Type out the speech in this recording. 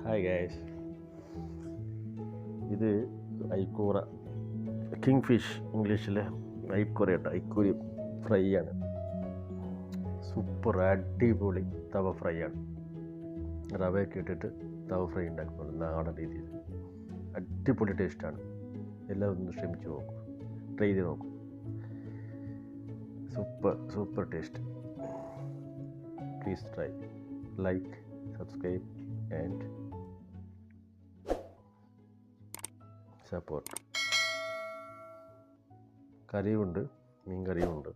Hi guys, ഇത് ഐക്കൂറ king fish ഇംഗ്ലീഷിലെ ഐക്കൂറ കേട്ടോ. ഐക്കൂരി ഫ്രൈ ആണ്. സൂപ്പർ അടിപൊളി തവ ഫ്രൈ ആണ്. റവയൊക്കെ ഇട്ടിട്ട് തവ ഫ്രൈ ഉണ്ടാക്കുന്നുണ്ട് നാടൻ രീതിയിൽ. അടിപൊളി ടേസ്റ്റാണ്. എല്ലാവരും ഒന്ന് ശ്രമിച്ചു നോക്കും, ട്രൈ ചെയ്ത് നോക്കും. Super taste. Please try, like, subscribe and support. കറിയുണ്ട്, മീൻ കറിയുണ്ട്.